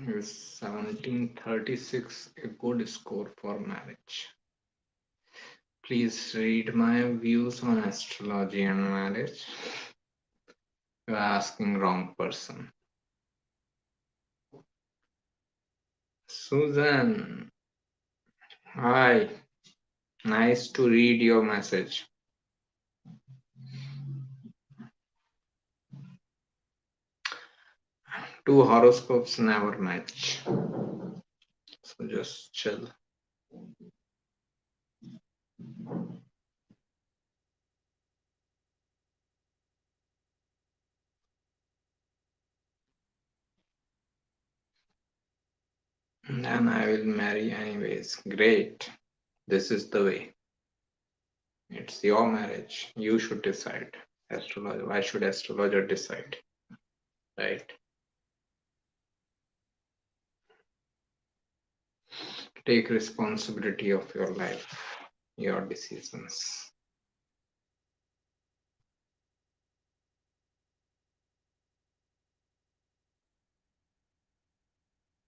Is 1736 a good score for marriage? Please read my views on astrology and marriage. You are asking wrong person. Susan, hi. Nice to read your message. Two horoscopes never match. So just chill. Then I will marry anyways. Great. This is the way. It's your marriage. You should decide. Astrologer. Why should astrologer decide? Right? Take responsibility of your life, your decisions.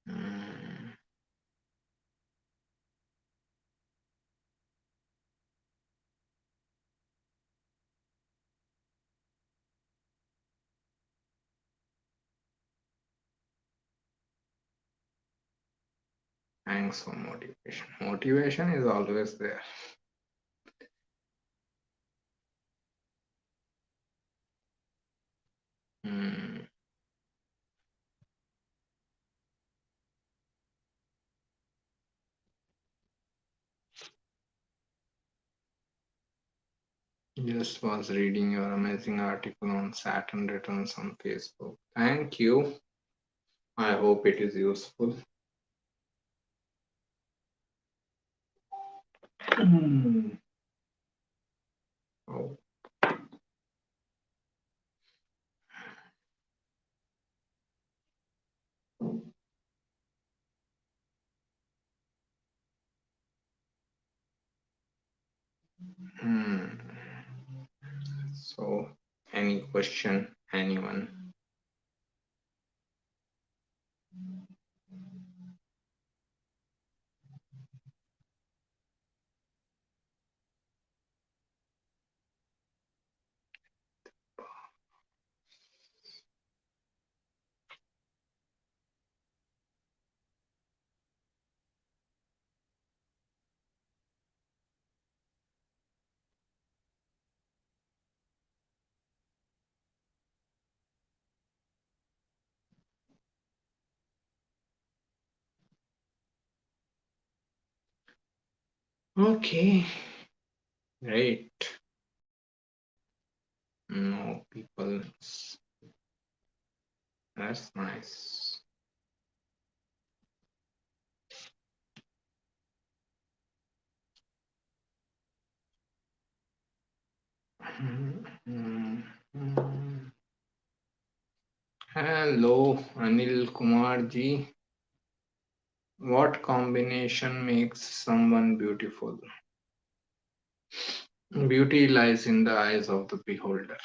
Mm. Thanks for motivation. Motivation is always there. Mm. Just was reading your amazing article on Saturn returns on Facebook. Thank you. I hope it is useful. Oh. Hmm. So, any question, anyone? Okay, great. No people. That's nice. Hello, Anil Kumar ji. What combination makes someone beautiful? Beauty lies in the eyes of the beholder.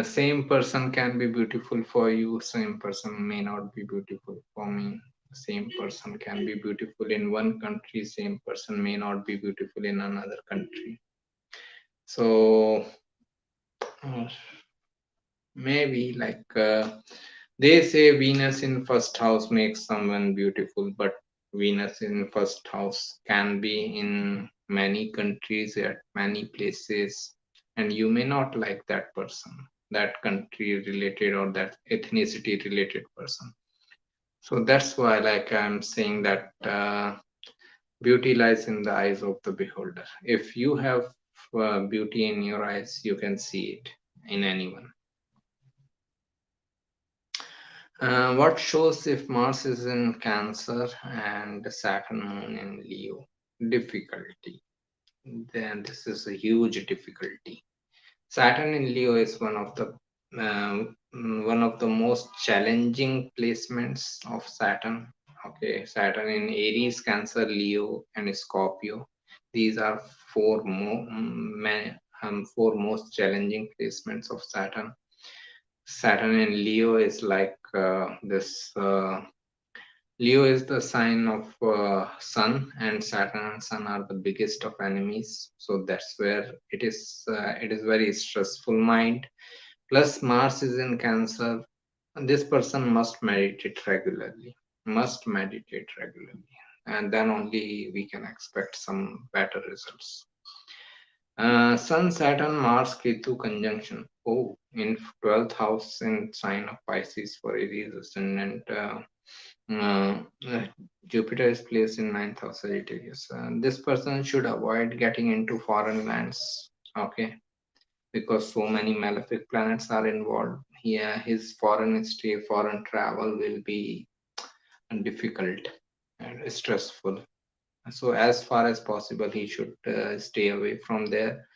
Same person can be beautiful for you, same person may not be beautiful for me. Same person can be beautiful in one country, same person may not be beautiful in another country. So maybe like they say Venus in first house makes someone beautiful, but Venus in first house can be in many countries at many places, and you may not like that person, that country related or that ethnicity related person. So that's why, like I'm saying that beauty lies in the eyes of the beholder. If you have beauty in your eyes, you can see it in anyone. What shows if Mars is in Cancer and Saturn moon in Leo? Difficulty. Then this is a huge difficulty. Saturn in Leo is one of the most challenging placements of Saturn. Okay, Saturn in Aries, Cancer, Leo, and Scorpio. These are four most challenging placements of Saturn. Saturn in Leo is like this. Leo is the sign of Sun, and Saturn and Sun are the biggest of enemies. So that's where it is. It is very stressful mind. Plus Mars is in Cancer. This person must meditate regularly. Must meditate regularly, and then only we can expect some better results. Sun, Saturn, Mars, Ketu conjunction. Oh, in 12th house in sign of Pisces for Aries ascendant. Uh, uh, Jupiter is placed in 9th house Sagittarius. This person should avoid getting into foreign lands. Okay, because so many malefic planets are involved. Here, his foreign stay, foreign travel will be difficult and stressful. So, as far as possible, he should stay away from there.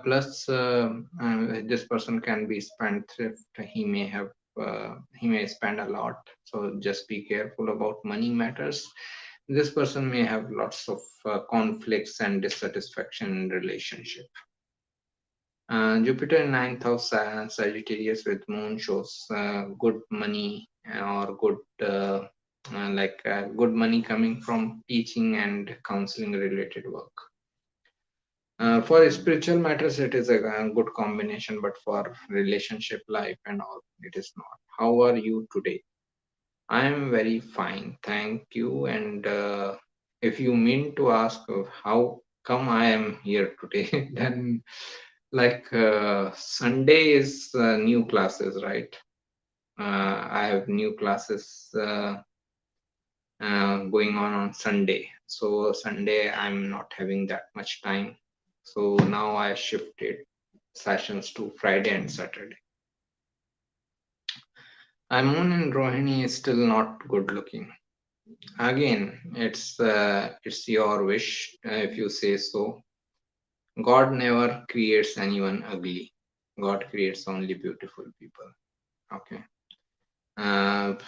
Plus, this person can be spendthrift. He may spend a lot. So just be careful about money matters. This person may have lots of conflicts and dissatisfaction in relationship. Jupiter in ninth house Sagittarius with Moon shows good money or good money coming from teaching and counseling related work. For spiritual matters, it is a good combination, but for relationship life and all, it is not. How are you today? I am very fine, thank you. And if you mean to ask how come I am here today, then Sunday is new classes, right? I have new classes going on Sunday. So Sunday I'm not having that much time. So now I shifted sessions to Friday and Saturday. Moon in Rohini is still not good looking. Again, it's your wish if you say so. God never creates anyone ugly. God creates only beautiful people. Okay.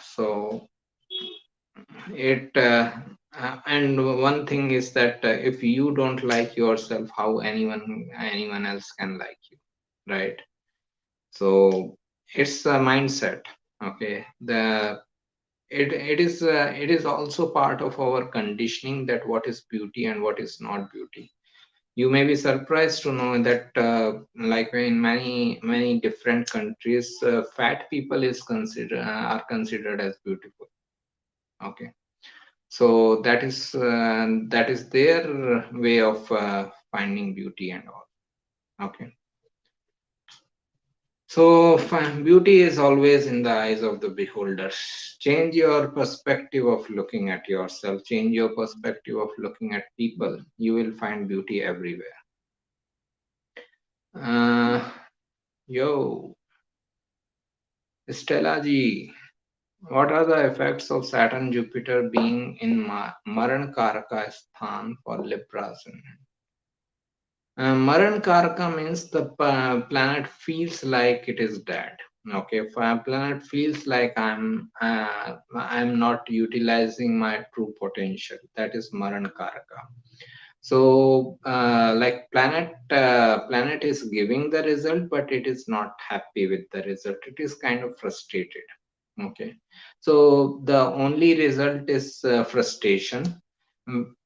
So it and one thing is that if you don't like yourself, how anyone else can like you, right? So it's a mindset. Okay, it is also part of our conditioning that what is beauty and what is not beauty. You may be surprised to know that like in many different countries, fat people are considered as beautiful. Okay, so that is their way of finding beauty and all. Okay. So, beauty is always in the eyes of the beholder. Change your perspective of looking at yourself, change your perspective of looking at people. You will find beauty everywhere. Uh, Yo, Stella ji, what are the effects of Saturn Jupiter being in Maran Karaka Sthan for Libra? Maran Karaka means the planet feels like it is dead. Okay, if a planet feels like I'm not utilizing my true potential, that is Maran Karaka. So, planet is giving the result, but it is not happy with the result. It is kind of frustrated. Okay, so the only result is frustration.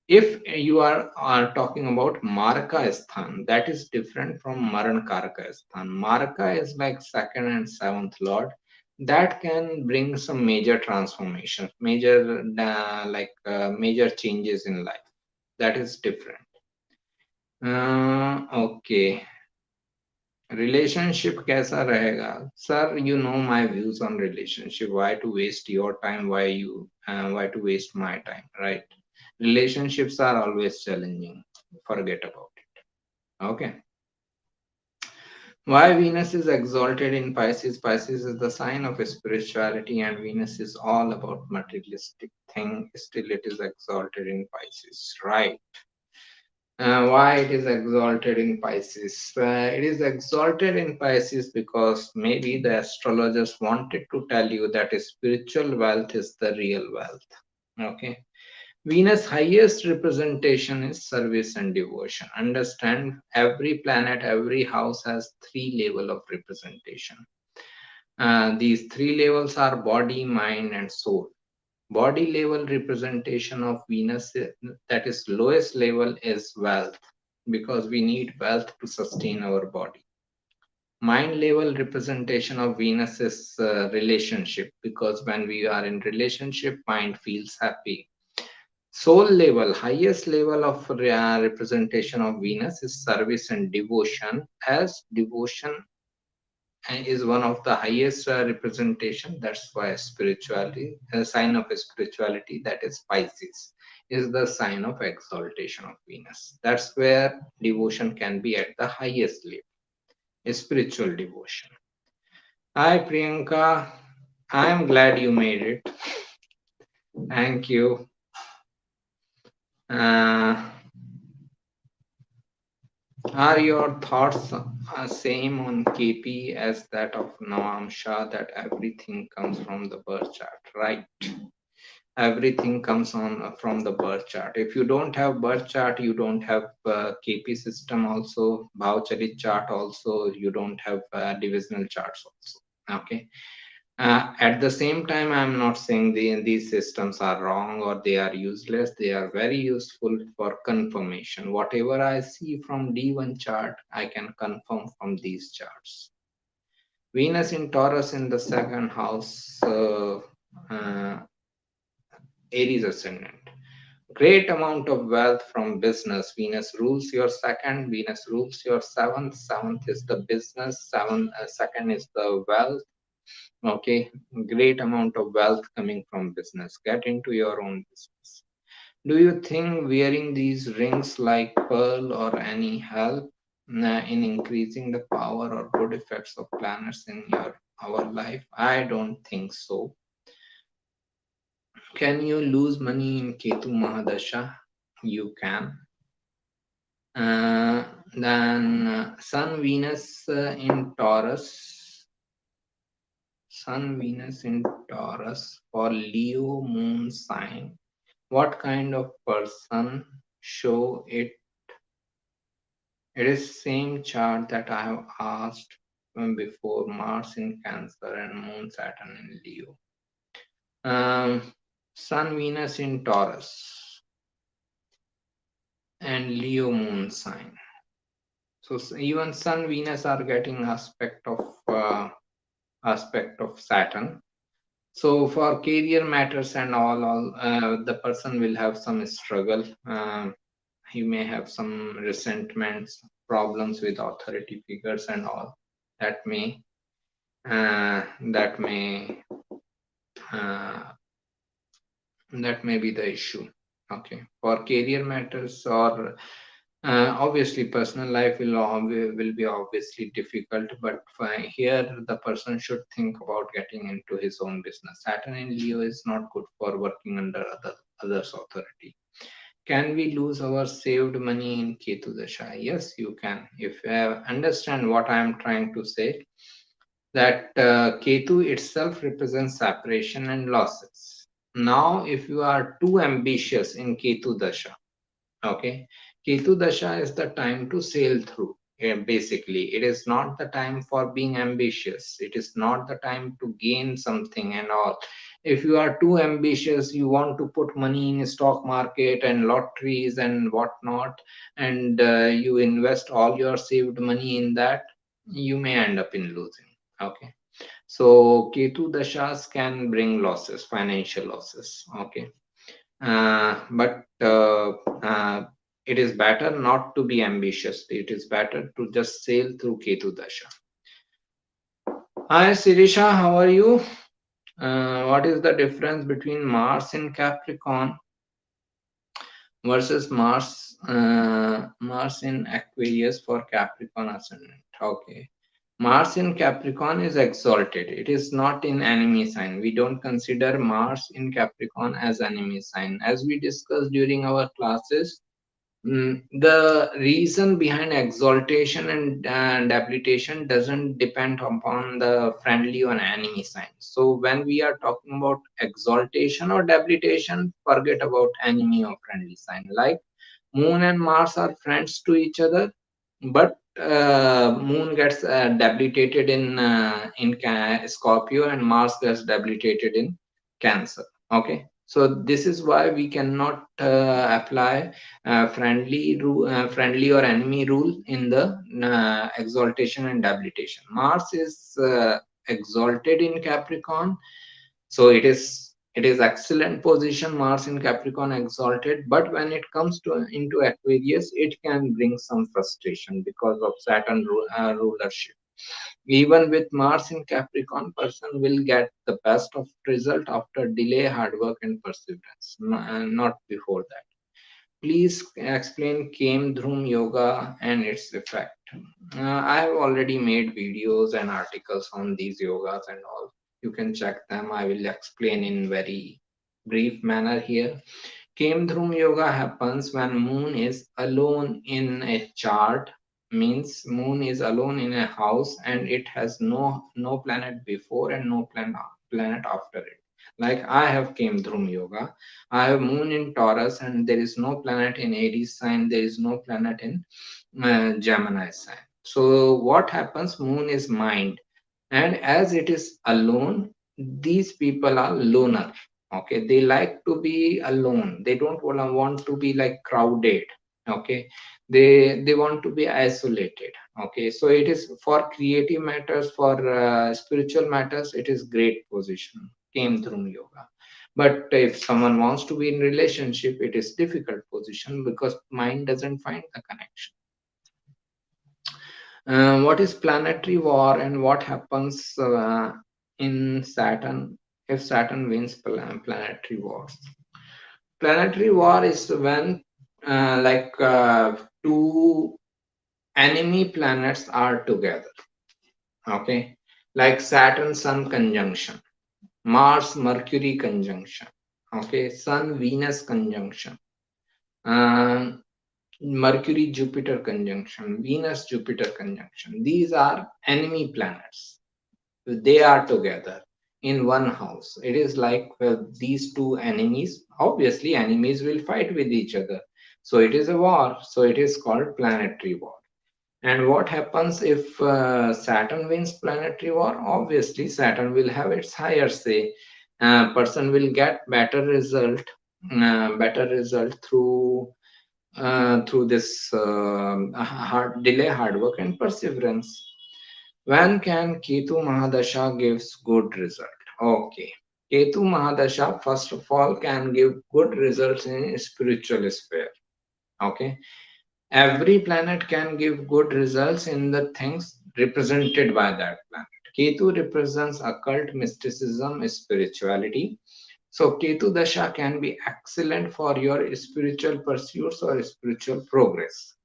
If you are talking about Marka Sthan, that is different from Maran Karaka Sthan. Marka is like second and seventh lord. That can bring some major transformations, major changes in life. That is different. Okay. Relationship कैसा रहेगा sir you know my views on relationship why to waste your time why to waste my time right relationships are always challenging, forget about it. Okay, why Venus is exalted in Pisces? Pisces is the sign of spirituality and Venus is all about materialistic thing, still it is exalted in Pisces, right? Why it is exalted in Pisces? It is exalted in Pisces because maybe the astrologers wanted to tell you that spiritual wealth is the real wealth. Okay. Venus' highest representation is service and devotion. Understand, every planet, every house has three levels of representation. These three levels are body, mind, and soul. Body level representation of Venus, that is lowest level, is wealth, because we need wealth to sustain our body. Mind level representation of Venus is relationship, because when we are in relationship, mind feels happy. Soul level, highest level of representation of Venus is service and devotion, as devotion is one of the highest representation. That's why spirituality, a sign of spirituality, that is Pisces, is the sign of exaltation of Venus. That's where devotion can be at the highest level, spiritual devotion. Hi Priyanka, I am glad you made it. Thank you. Uh, are your thoughts same on KP as that of Namsa, that everything comes from the birth chart, right? Everything comes on from the birth chart. If you don't have birth chart, you don't have KP system also, Bhavcharit chart also, you don't have divisional charts also. Okay. At the same time, I'm not saying these systems are wrong or they are useless. They are very useful for confirmation. Whatever I see from D1 chart, I can confirm from these charts. Venus in Taurus in the second house, uh, Aries ascendant. Great amount of wealth from business. Venus rules your second, Venus rules your seventh. Seventh is the business, second is the wealth. Okay, great amount of wealth coming from business. Get into your own business. Do you think wearing these rings like pearl or any help in increasing the power or good effects of planets in our life? I don't think so. Can you lose money in Ketu Mahadasha? You can. Then Sun Venus in Taurus. Sun Venus in Taurus for Leo moon sign. What kind of person? Show it. It is same chart that I have asked before. Mars in Cancer and Moon Saturn in Leo. Sun Venus in Taurus and Leo moon sign. So even Sun Venus are getting aspect of Saturn. So for career matters and all the person will have some struggle. He may have some resentments, problems with authority figures and all. That may uh, that may uh, that may be the issue. Okay, for career matters or obviously personal life will be obviously difficult, but here the person should think about getting into his own business. Saturn in Leo is not good for working under others authority. Can we lose our saved money in Ketu Dasha? Yes, you can. If you understand what I am trying to say, that Ketu itself represents separation and losses. Now, if you are too ambitious in Ketu Dasha, okay, Ketu Dasha is the time to sail through. Basically, it is not the time for being ambitious. It is not the time to gain something and all. If you are too ambitious, you want to put money in stock market and lotteries and whatnot, and you invest all your saved money in that, you may end up in losing. Okay, so Ketu Dashas can bring losses, financial losses. Okay, but it is better not to be ambitious. It is better to just sail through Ketu Dasha. Hi Sirisha, how are you? What is the difference between Mars in Capricorn versus Mars in Aquarius for Capricorn ascendant? Okay. Mars in Capricorn is exalted. It is not in enemy sign. We don't consider Mars in Capricorn as enemy sign. As we discussed during our classes, the reason behind exaltation and debilitation doesn't depend upon the friendly or enemy sign. So when we are talking about exaltation or debilitation, forget about enemy or friendly sign. Like Moon and Mars are friends to each other, but Moon gets debilitated in Scorpio, and Mars gets debilitated in Cancer. Okay, so this is why we cannot apply friendly or enemy rule in the exaltation and debilitation. Mars is exalted in Capricorn, so it is excellent position, Mars in Capricorn exalted, but when it comes to into Aquarius, it can bring some frustration because of Saturn rulership. Even with Mars in Capricorn, person will get the best of result after delay, hard work, and perseverance, not before that. Please explain Kemdrum Yoga and its effect. I have already made videos and articles on these yogas and all. You can check them. I will explain in very brief manner here. Kemdrum Yoga happens when Moon is alone in a chart, means Moon is alone in a house and it has no planet before and no planet after it. Like I have Kemdrum Yoga. I have Moon in Taurus and there is no planet in Aries sign. There is no planet in Gemini sign. So what happens? Moon is mind, and as it is alone, these people are loner. Okay, they like to be alone. They don't want to be like crowded. Okay, they want to be isolated. Okay, so it is for creative matters, for spiritual matters. It is great position. Came through yoga. But if someone wants to be in relationship, it is difficult position because mind doesn't find the connection. What is planetary war and what happens in Saturn if Saturn wins planetary wars? Planetary war is when two enemy planets are together. Okay, like Saturn Sun conjunction, Mars Mercury conjunction. Okay, Sun Venus conjunction. Um, Mercury Jupiter conjunction, Venus Jupiter conjunction. These are enemy planets. They are together in one house. It is like, well, these two enemies, obviously, enemies will fight with each other. So it is a war. So it is called planetary war. And what happens if Saturn wins planetary war? Obviously, Saturn will have its higher say. Person will get better result through this hard work and perseverance. When can Ketu Mahadasha gives good result? Okay. Ketu Mahadasha, first of all, can give good results in spiritual sphere. Okay. Every planet can give good results in the things represented by that planet. Ketu represents occult mysticism, spirituality. So Ketu Dasha can be excellent for your spiritual pursuits or spiritual progress,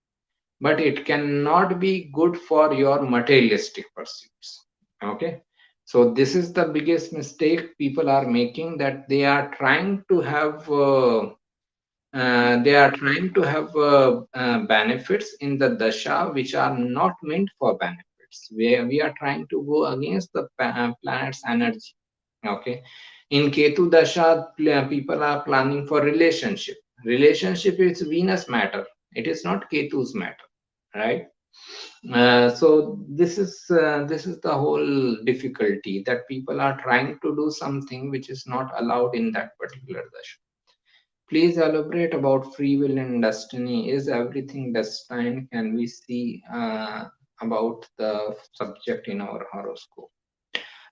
but it cannot be good for your materialistic pursuits. Okay, so this is the biggest mistake people are making, that they are trying to have benefits in the dasha which are not meant for benefits. We are trying to go against the planet's energy. Okay, in Ketu dasha, people are planning for relationship. Relationship is Venus matter. It is not Ketu's matter, right? So this is the whole difficulty, that people are trying to do something which is not allowed in that particular dasha. Please elaborate about free will and destiny. Is everything destined? Can we see about the subject in our horoscope?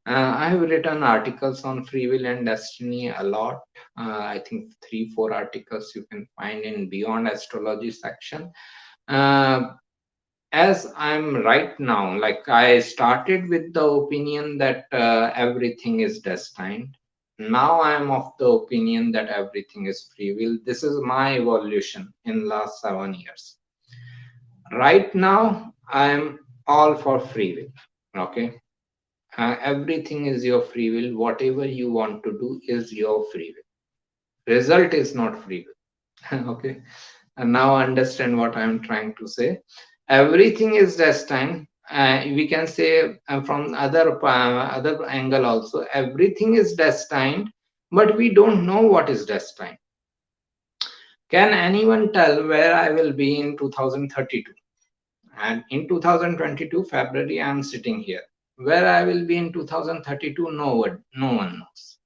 I have written articles on free will and destiny a lot. I think 3-4 articles you can find in Beyond Astrology section. Uh, as I'm right now, like I started with the opinion that everything is destined. Now I'm of the opinion that everything is free will. This is my evolution in last 7 years. Right now, I'm all for free will. Okay, everything is your free will. Whatever you want to do is your free will. Result is not free will. Okay, and now understand what I'm trying to say. Everything is destined. We can say from other angle also, everything is destined, but we don't know what is destined. Can anyone tell where I will be in 2032? And in 2022 February, I am sitting here. Where I will be in 2032, no one knows.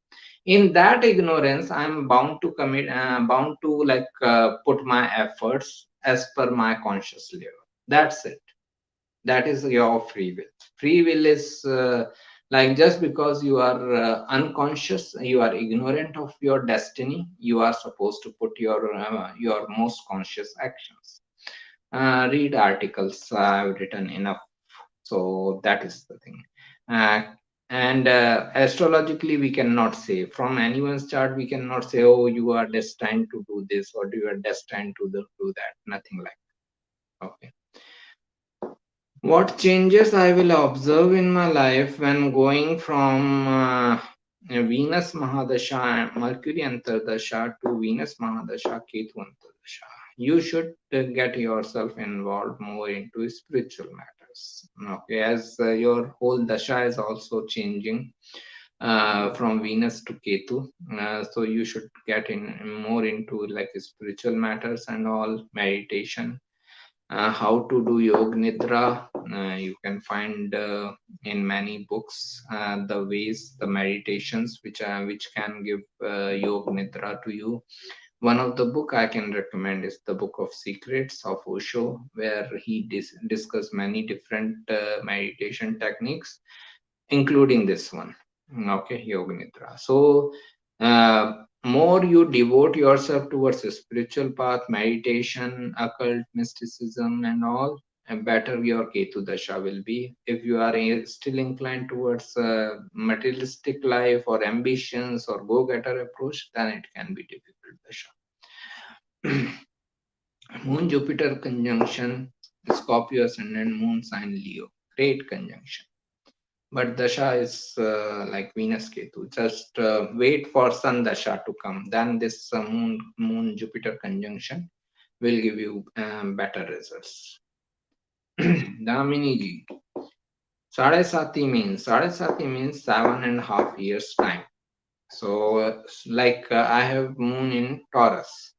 In that ignorance, I am bound to bound to put my efforts as per my conscious level. That's it. That is your free will. Free will is just because you are unconscious, you are ignorant of your destiny, you are supposed to put your most conscious actions. Read articles. I've written enough. So that is the thing. uh, and astrologically, we cannot say from anyone's chart, we cannot say, oh, you are destined to do this or you are destined to do that. Nothing like that. Okay. What changes I will observe in my life when going from Venus Mahadasha, Mercury Antardasha to Venus Mahadasha, Ketu Antardasha? You should get yourself involved more into spiritual matters. Okay, as your whole dasha is also changing from Venus to Ketu, so you should get in more into like spiritual matters and all meditation. How to do yoga nidra, you can find in many books the ways, the meditations which can give yoga nidra to you. One of the book I can recommend is the Book of Secrets of Osho, where he discuss many different meditation techniques, including this one. Okay, yoga nidra. So more you devote yourself towards a spiritual path, meditation, occult, mysticism, and all, and better your Ketu dasha will be. If you are still inclined towards materialistic life or ambitions or go-getter approach, then it can be difficult dasha. Moon Jupiter conjunction, Scorpio ascendant, Moon sign Leo, great conjunction. But dasha is like Venus Ketu. Just wait for Sun dasha to come. Then this Moon Jupiter conjunction will give you better results. Damini ji, Sadhe means 7.5 years time. So I have Moon in Taurus.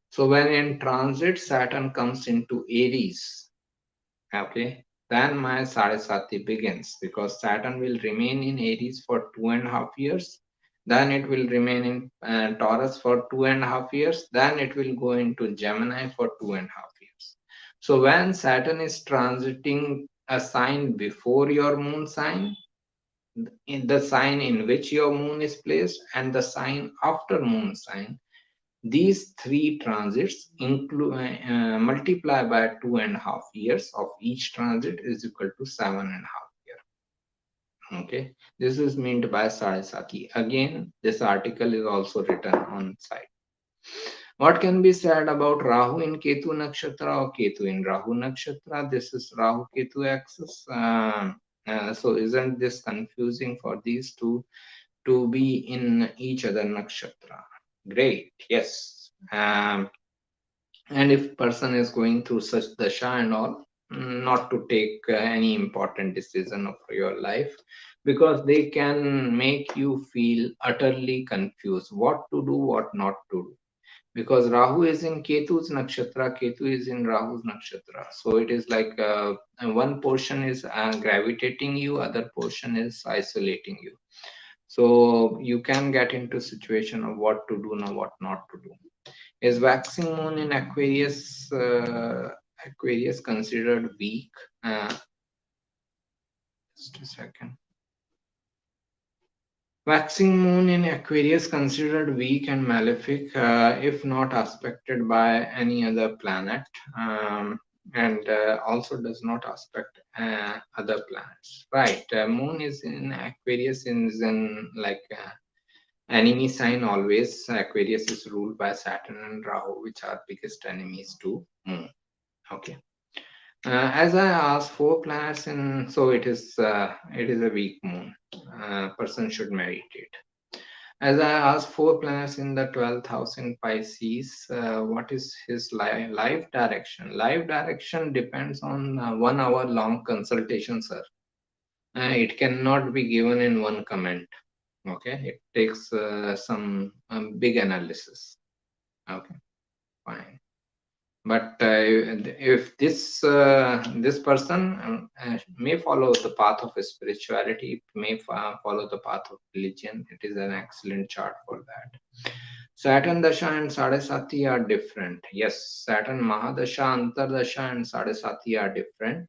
So when in transit, Saturn comes into Aries. Okay, then my Sarasati begins, because Saturn will remain in Aries for 2.5 years. Then it will remain in Taurus for 2.5 years. Then it will go into Gemini for 2.5 years. So when Saturn is transiting a sign before your moon sign, in the sign in which your moon is placed, and the sign after moon sign, these three transits multiply by 2.5 years of each transit is equal to 7.5 years. Okay, this is meant by Sarasati. Again, this article is also written on site. What can be said about Rahu in Ketu Nakshatra or Ketu in Rahu Nakshatra? This is Rahu Ketu axis. So isn't this confusing for these two to be in each other nakshatra? Great, yes. And if person is going through such dasha and all, not to take any important decision of your life, because they can make you feel utterly confused what to do, what not to do, because Rahu is in Ketu's nakshatra, Ketu is in Rahu's nakshatra. So it is like one portion is gravitating you, other portion is isolating you. So you can get into situation of what to do now, what not to do. Is waxing moon in Aquarius considered weak? Just a second. Waxing moon in Aquarius considered weak and malefic if not aspected by any other planet, and also does not aspect other planets. Right, moon is in Aquarius, is in enemy sign always. Aquarius is ruled by Saturn and Rahu, which are biggest enemies to moon. Okay. As I asked, four planets in, so it is a weak moon. Person should meditate. As I asked, four planets in the 12th house in Pisces, what is his life direction? Life direction depends on 1 hour long consultation, sir. It cannot be given in one comment. Okay, it takes some big analysis. Okay, fine. But if this person may follow the path of spirituality, may follow the path of religion, it is an excellent chart for that. Saturn Dasha and Sadesati are different. Yes, Saturn Mahadasha, Antardasha and Sadesati are different.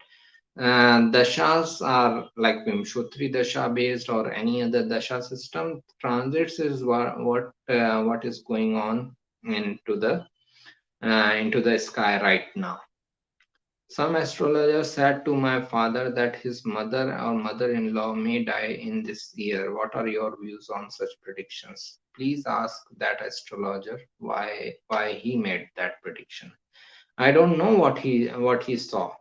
Dashas are like Vimshotri Dasha based or any other Dasha system. Transits is what is going on into the sky right now. Some astrologers said to my father that his mother or mother-in-law may die in this year. What are your views on such predictions? Please ask that astrologer why he made that prediction. I don't know what he saw.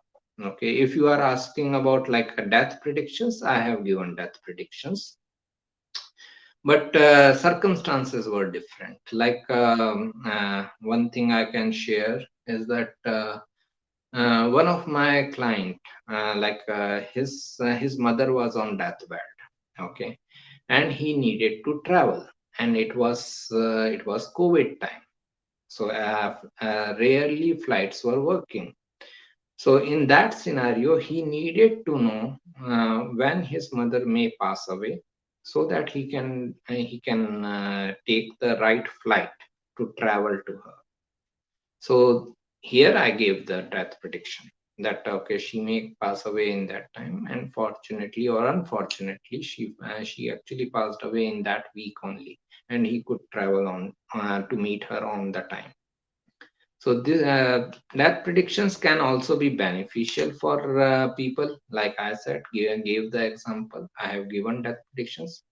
Okay, if you are asking about like death predictions, I have given death predictions, but circumstances were different. Like one thing I can share is that. One of my client, his mother was on deathbed, okay, and he needed to travel, and it was COVID time, so rarely flights were working. So in that scenario, he needed to know when his mother may pass away, so that he can take the right flight to travel to her. So here I gave the death prediction that okay, she may pass away in that time, and fortunately or unfortunately, she actually passed away in that week only, and he could travel on to meet her on the time. So this death predictions can also be beneficial for people. Like I said, gave the example. I have given death predictions,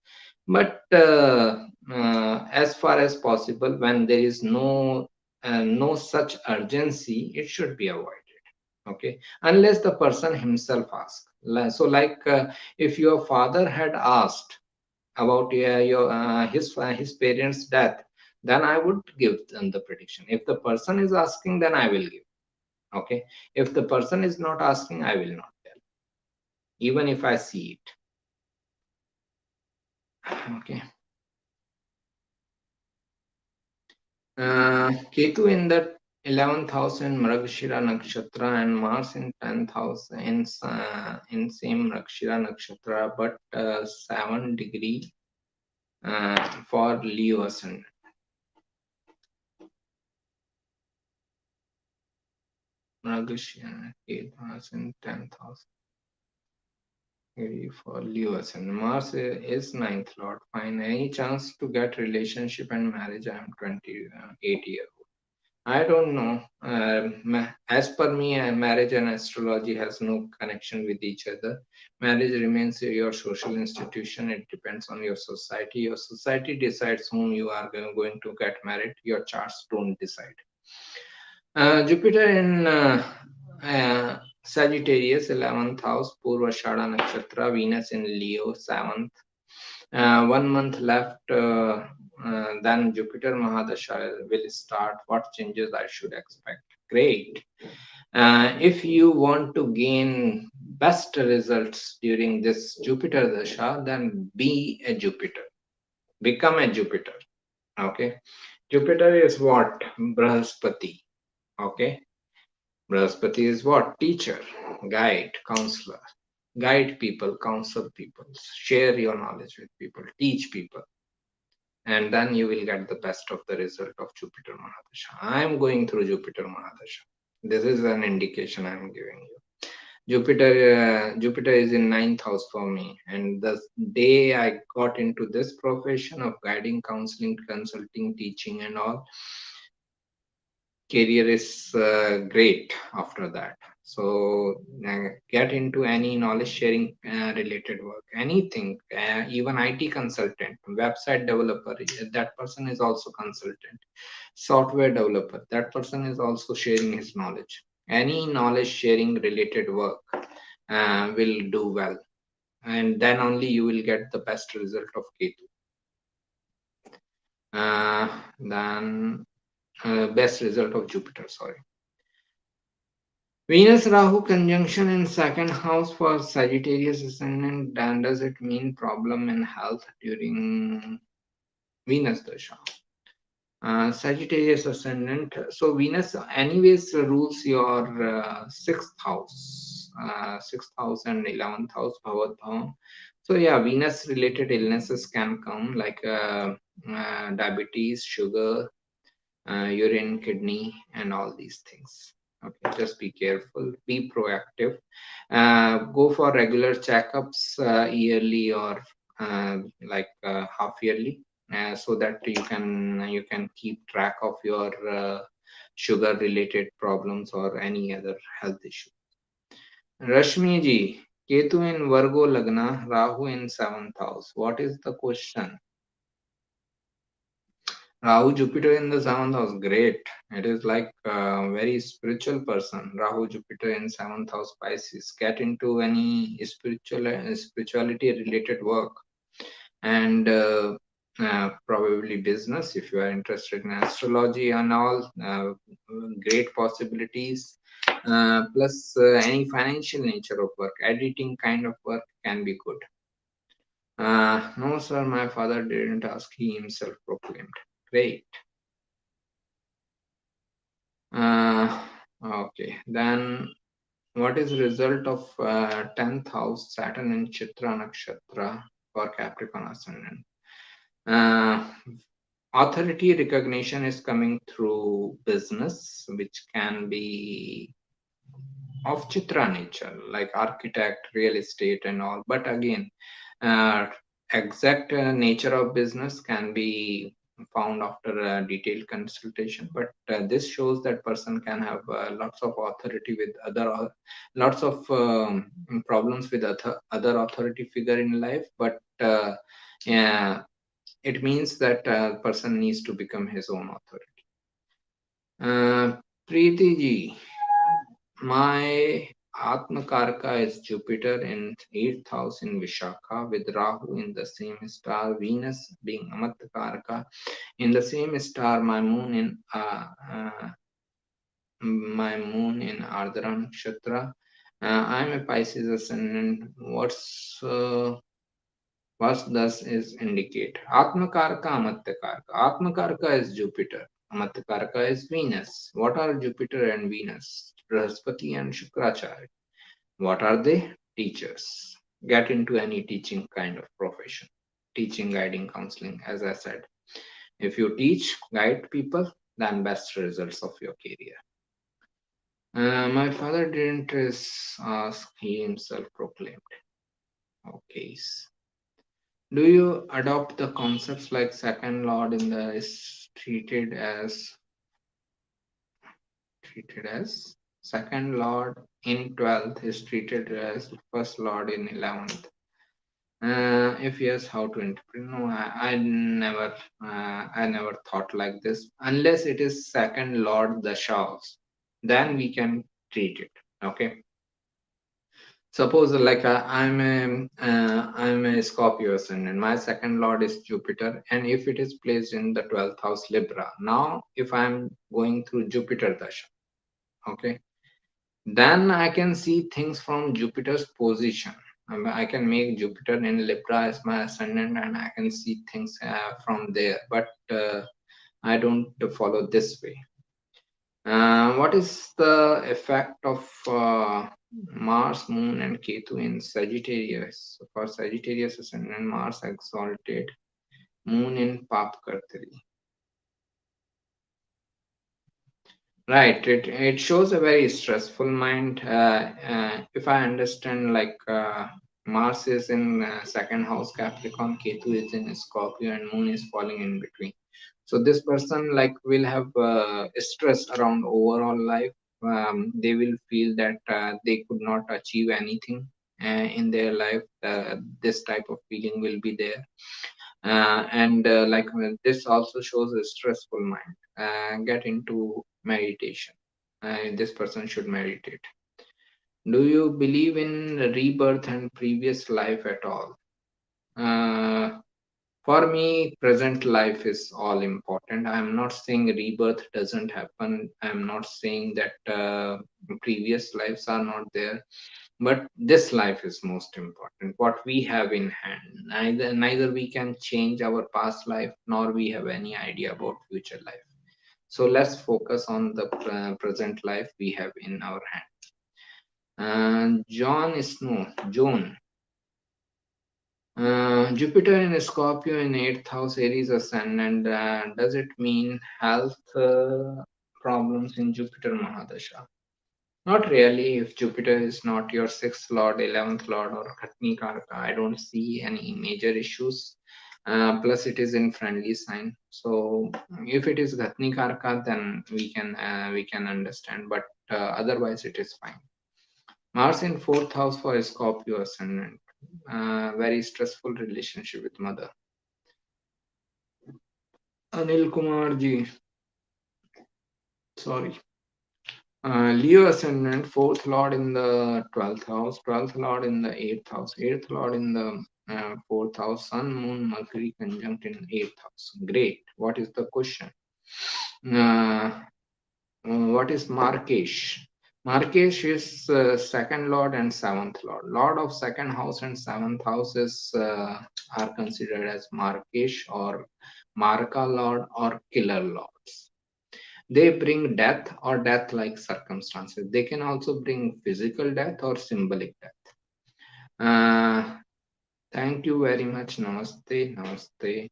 but as far as possible, when there is no such urgency, it should be avoided. Okay, unless the person himself asks. So like if your father had asked about his parents' death, then I would give them the prediction. If the person is asking, then I will give. Okay, if the person is not asking, I will not tell, even if I see it. Okay. Ketu in the 11th house in Mragashira Nakshatra and Mars in 10th house in same Mragashira Nakshatra, but 7 degree for Leo ascendant. Mragashira Ketu in 10th house. For Leo ascendant. Mars is ninth lord. Fine. Any chance to get relationship and marriage? I am 28 years. I don't know. As per me, marriage and astrology has no connection with each other. Marriage remains your social institution. It depends on your society. Your society decides whom you are going to get married. Your charts don't decide. Jupiter in Sagittarius, 11th house, Purvashada Nakshatra, Venus in Leo, 7th. 1 month left, then Jupiter Mahadasha will start. What changes I should expect? Great. If you want to gain best results during this Jupiter Dasha, then be a Jupiter. Become a Jupiter. Okay. Jupiter is what? Brahaspati. Okay. Brahaspati is what? Teacher, guide, counselor. Guide people, counsel people, share your knowledge with people, teach people, and then you will get the best of the result of Jupiter Mahadasha. I am going through Jupiter Mahadasha. This is an indication I am giving you. Jupiter is in 9th house for me, and the day I got into this profession of guiding, counseling, consulting, teaching, and all, career is great after that. So get into any knowledge sharing related work, anything, even IT consultant, website developer, that person is also consultant, software developer, that person is also sharing his knowledge. Any knowledge sharing related work will do well, and then only you will get the best result of Ketu. Then best result of Jupiter, sorry. Venus Rahu conjunction in second house for Sagittarius ascendant. And does it mean problem in health during Venus Dasha? Sagittarius ascendant. So Venus, anyways, rules your sixth house, sixth house and 11th house, Bhavat Bhavam. So yeah, Venus-related illnesses can come like diabetes, sugar, urine, kidney, and all these things. Okay, just be careful, be proactive, go for regular checkups yearly or half yearly, so that you can keep track of your sugar related problems or any other health issue. Rashmi ji, Ketu in Virgo Lagna, Rahu in seventh house. What is the question? Rahu Jupiter in the seventh house, great. It is like a very spiritual person. Rahu Jupiter in seventh house Pisces. Get into any spirituality related work, and probably business if you are interested in astrology and all. Great possibilities. Plus any financial nature of work, editing kind of work can be good. No, sir, my father didn't ask. He himself proclaimed. Great. Okay, then what is the result of 10th house Saturn in Chitra Nakshatra for Capricorn Ascendant? Uh, Authority recognition is coming through business, which can be of Chitra nature, like architect, real estate, and all. But again, uh, exact nature of business can be found after a detailed consultation. But this shows that person can have lots of authority with lots of problems with other authority figure in life. But yeah, it means that person needs to become his own authority. Preeti ji, my Atmakarka is Jupiter in 8th house in Vishakha with Rahu in the same star, Venus being Amatkarka in the same star, my moon in Ardhara Nakshatra. I'm a Pisces ascendant. What does is indicate? Atmakarka, Amatkarka. Atmakarka is Jupiter. Amatkarka is Venus. What are Jupiter and Venus? Brahaspati and Shukracharya. What are they? Teachers. Get into any teaching kind of profession. Teaching, guiding, counseling, as I said. If you teach, guide people, then best results of your career. My father didn't ask, he himself proclaimed. Okay. Do you adopt the concepts like second lord in the is treated as second lord in 12th is treated as first lord in 11th? If yes, how to interpret? No, I never thought like this. Unless it is second lord dashas, then we can treat it. Okay. Suppose like I'm a Scorpio ascendant. My second lord is Jupiter, and if it is placed in the 12th house Libra, now if I'm going through Jupiter dasha, okay, then I can see things from Jupiter's position. I can make Jupiter in Libra as my ascendant, and I can see things from there. But I don't follow this way. What is the effect of Mars, Moon, and Ketu in Sagittarius? For Sagittarius ascendant, Mars exalted, Moon in Pap Kartari. Right, it shows a very stressful mind. If I understand, like Mars is in second house Capricorn, Ketu is in Scorpio, and Moon is falling in between. So this person like will have stress around overall life. They will feel that they could not achieve anything in their life. This type of feeling will be there, and this also shows a stressful mind. Get into meditation. This person should meditate. Do you believe in rebirth and previous life at all? Uh, for me, present life is all important. I'm not saying rebirth doesn't happen. I'm not saying that previous lives are not there. But this life is most important, what we have in hand. Neither we can change our past life, nor we have any idea about future life. So let's focus on the present life we have in our hand. John, Jupiter in Scorpio in 8th house, Aries ascendant. Does it mean health problems in Jupiter Mahadasha? Not really. If Jupiter is not your 6th lord, 11th lord, or Khatni Karka, I don't see any major issues. Plus, it is in friendly sign. So, if it is Ghatni Karka, then we can understand. But otherwise, it is fine. Mars in 4th house for Scorpio ascendant. Very stressful relationship with mother. Anil Kumar ji, sorry. Leo ascendant, 4th lord in the 12th house, 12th lord in the 8th house, 8th lord in the 4th house, Sun, Moon, Mercury conjunct in 8th house. Great. What is the question? What is Markesh? Markesh is second lord and seventh lord. Lord of second house and seventh house are considered as Markesh or Marka lord or killer lords. They bring death or death like circumstances. They can also bring physical death or symbolic death. Thank you very much. Namaste. Namaste.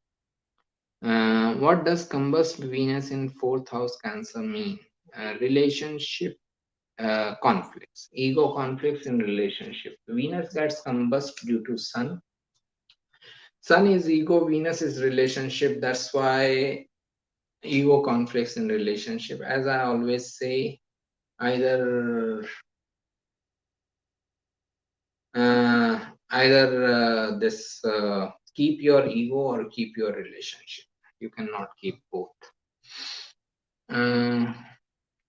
What does Combust Venus in 4th house Cancer mean? Relationship conflicts, ego conflicts in relationship. Venus gets combust due to Sun. Sun is ego, Venus is relationship. That's why ego conflicts in relationship. As I always say, either uh, this keep your ego or keep your relationship. You cannot keep both.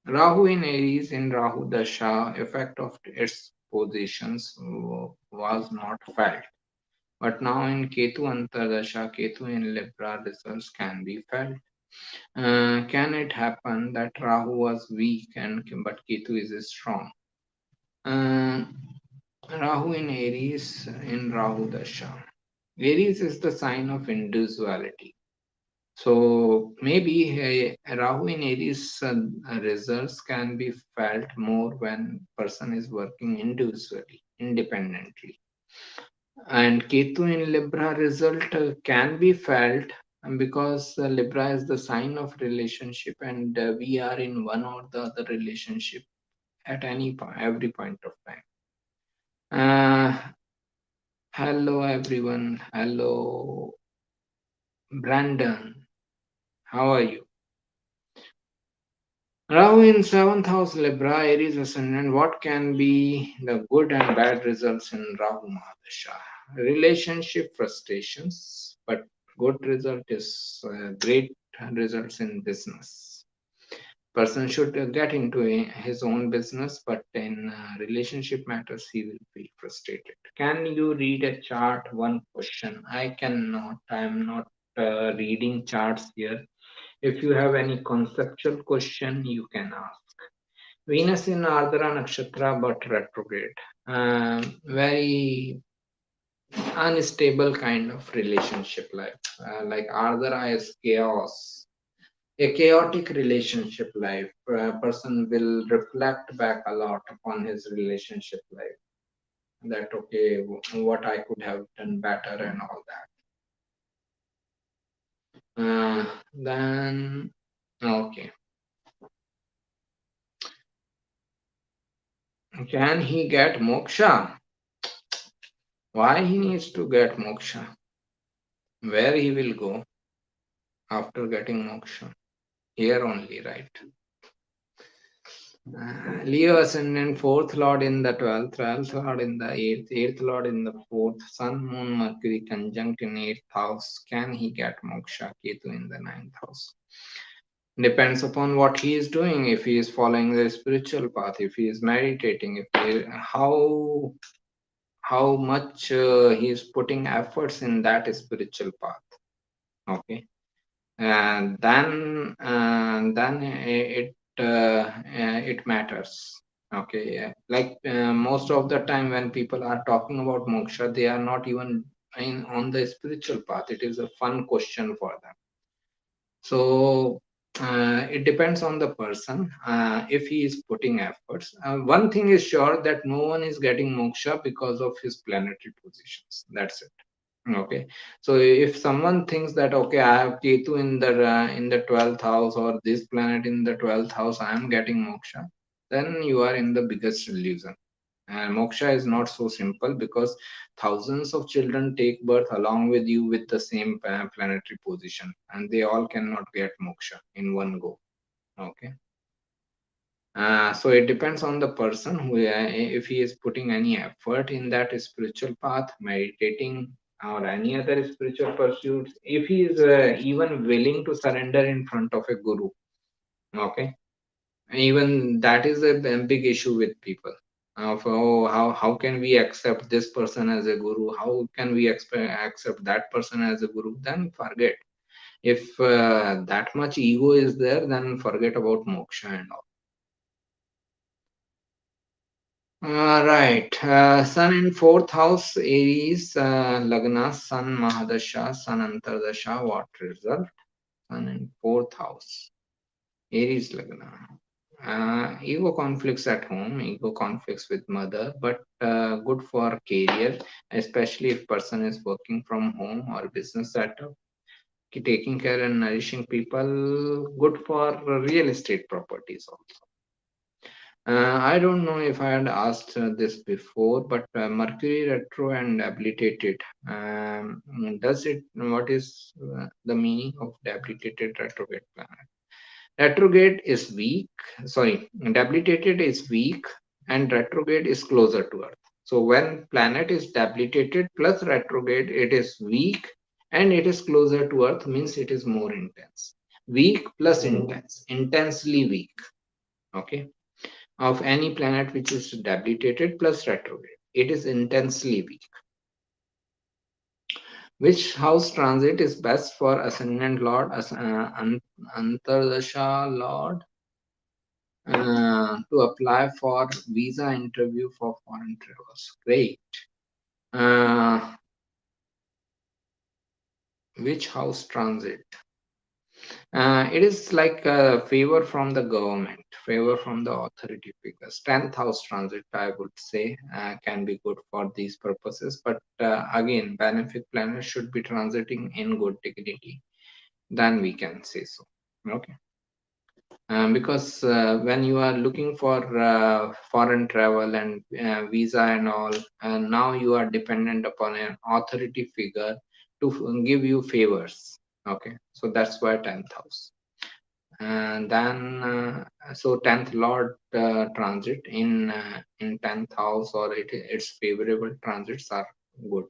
Rahu in Aries in Rahu Dasha, effect of its positions was not felt. But now in Ketu Antardasha, Ketu in Libra, results can be felt. Can it happen that Rahu was weak but Ketu is strong? Uh, Rahu in Aries in Rahu Dasha. Aries is the sign of individuality. So maybe Rahu in Aries results can be felt more when person is working individually, independently. And Ketu in Libra result can be felt because Libra is the sign of relationship, and we are in one or the other relationship at every point of time. Hello everyone. Hello Brandon. How are you? Rahu in 7th house Libra, Aries ascendant. What can be the good and bad results in Rahu Mahadasha? Relationship frustrations, but good result is great results in business. Person should get into his own business, but in relationship matters he will be frustrated. Can you read a chart? One question. I cannot. I am not reading charts here. If you have any conceptual question, you can ask. Venus in Ardhara Nakshatra but retrograde. Very unstable kind of relationship life. Like Ardhara is chaos. A chaotic relationship life. A person will reflect back a lot upon his relationship life. That okay, what I could have done better and all that. Then okay. Can he get moksha? Why he needs to get moksha? Where he will go after getting moksha? Here only, right? Leo ascendant, 4th lord in the 12th, 12th lord in the 8th, 8th lord in the 4th, Sun, Moon, Mercury conjunct in 8th house. Can he get moksha? Ketu in the 9th house. Depends upon what he is doing. If he is following the spiritual path, if he is meditating, how much he is putting efforts in that spiritual path. Okay, and then it matters. Okay, yeah. Like most of the time when people are talking about moksha, they are not even on the spiritual path. It is a fun question for them. So it depends on the person if he is putting efforts. One thing is sure that no one is getting moksha because of his planetary positions. That's it. Okay, so if someone thinks that okay, I have Ketu in the 12th house or this planet in the 12th house, I am getting moksha, then you are in the biggest illusion. And moksha is not so simple because thousands of children take birth along with you with the same planetary position, and they all cannot get moksha in one go. Okay, so it depends on the person who, if he is putting any effort in that spiritual path, meditating or any other spiritual pursuits, if he is even willing to surrender in front of a guru. Okay, even that is a big issue with people. Of oh, how can we accept this person as a guru? How can we accept that person as a guru? Then forget. If that much ego is there, then forget about moksha and all. Right. Sun in fourth house, Aries, Lagna, Sun Mahadasha, Sun Antardasha. What result? Sun in fourth house, Aries Lagna. Ego conflicts at home, ego conflicts with mother, but good for career, especially if person is working from home or business setup. Taking care and nourishing people, good for real estate properties also. I don't know if I had asked this before, but Mercury retro and debilitated. Does it? What is the meaning of debilitated retrograde planet? Retrograde is weak. Sorry, debilitated is weak, and retrograde is closer to Earth. So when planet is debilitated plus retrograde, it is weak and it is closer to Earth means it is more intense. Weak plus intense, intensely weak. Okay, of any planet which is debilitated plus retrograde. It is intensely weak. Which house transit is best for ascendant lord, Antardasha lord, to apply for visa interview for foreign travels? Great. Uh, which house transit? It is like a favor from the government, favor from the authority figures. 10th house transit, I would say, can be good for these purposes. But again, benefic planets should be transiting in good dignity. Then we can say so. Okay. Because when you are looking for foreign travel and visa and all, and now you are dependent upon an authority figure to give you favors. Okay, so that's why 10th house. And then so 10th lord transit in 10th house or its favorable transits are good.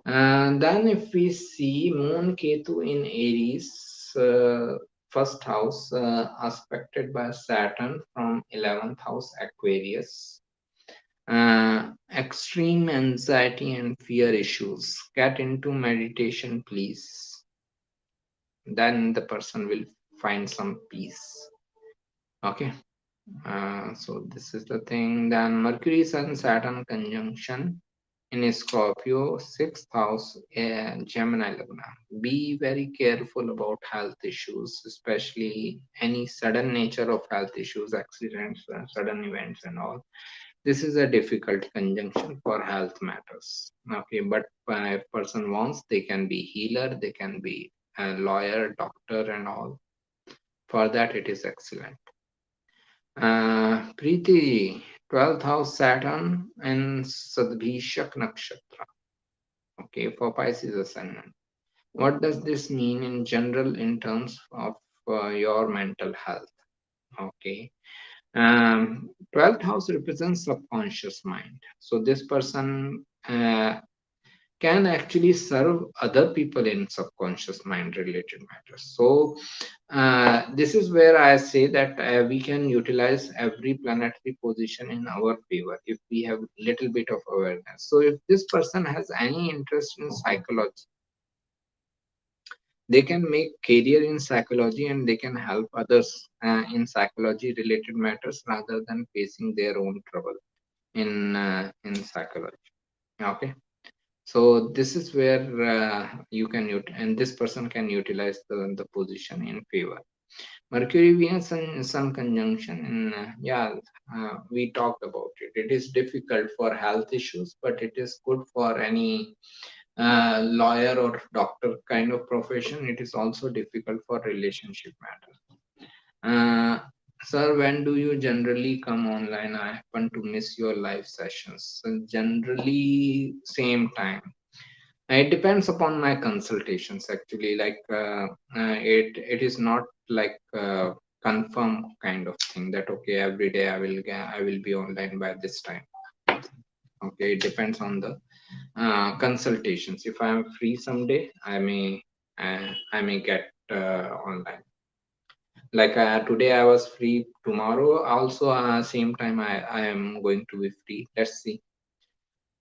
And then if we see moon Ketu in Aries, first house aspected by Saturn from 11th house Aquarius, extreme anxiety and fear issues, get into meditation please, then the person will find some peace. Okay, so this is the thing. Then Mercury Sun Saturn conjunction in Scorpio, sixth house, Gemini Lagna. Be very careful about health issues, especially any sudden nature of health issues, accidents, sudden events, and all. This is a difficult conjunction for health matters. Okay, but if person wants, they can be healer, they can be a lawyer, doctor, and all. For that, it is excellent. Preeti, 12th house Saturn and Sadbhishak Nakshatra. Okay, for Pisces ascendant. What does this mean in general in terms of your mental health? Okay. 12th house represents subconscious mind. So this person can actually serve other people in subconscious mind related matters. So this is where I say that we can utilize every planetary position in our favor if we have little bit of awareness. So if this person has any interest in psychology, They can make career in psychology and they can help others in psychology related matters rather than facing their own trouble in psychology. Okay, so this is where you can and this person can utilize the position in favor. Mercury Venus and Sun conjunction, and we talked about it. It is difficult for health issues, but it is good for any lawyer or doctor kind of profession. It is also difficult for relationship matters. Sir, when do you generally come online? I happen to miss your live sessions. So generally, same time. It depends upon my consultations actually. It is not like confirm kind of thing that okay every day I will be online by this time. Okay, it depends on the consultations. If I am free someday, I may get online. Like today I was free. Tomorrow also same time I am going to be free. Let's see.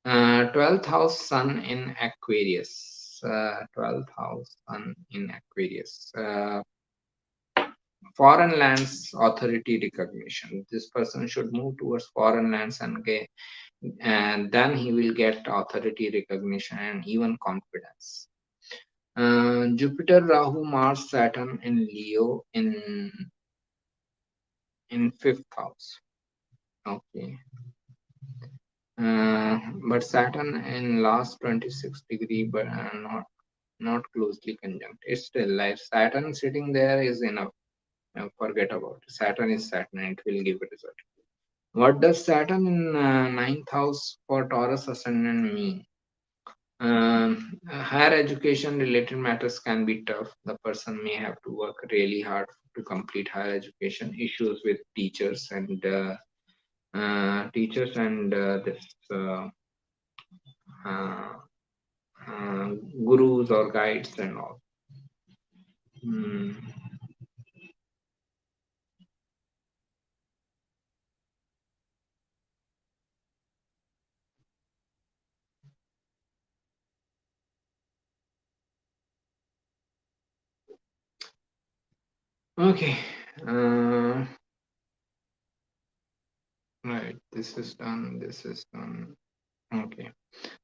12th house Sun in Aquarius. 12th house Sun in Aquarius. Foreign lands authority recognition. This person should move towards foreign lands and then he will get authority recognition and even confidence. Jupiter, Rahu, Mars, Saturn in Leo in fifth house. Okay. But Saturn in last 26 degree, but not closely conjunct. It's still like Saturn sitting there is enough. Forget about it. Saturn is Saturn. It will give a result. What does Saturn in ninth house for Taurus ascendant mean? Higher education related matters can be tough. The person may have to work really hard to complete higher education. Issues with teachers and this uh, gurus or guides and all. Hmm. Okay. Uh, right. This is done. This is done. Okay.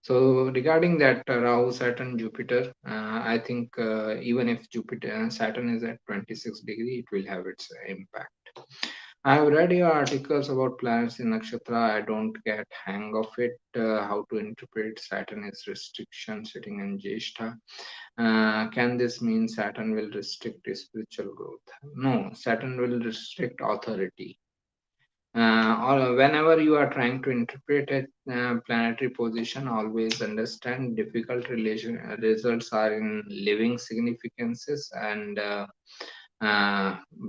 So regarding that Rahu, Saturn, Jupiter, I think even if Jupiter, Saturn is at 26 degree, it will have its impact. I have read your articles about planets in nakshatra. I don't get hang of it. How to interpret Saturn is restriction sitting in Jyeshtha. Can this mean Saturn will restrict spiritual growth? No, Saturn will restrict authority. Or whenever you are trying to interpret a planetary position, always understand difficult results are in living significances and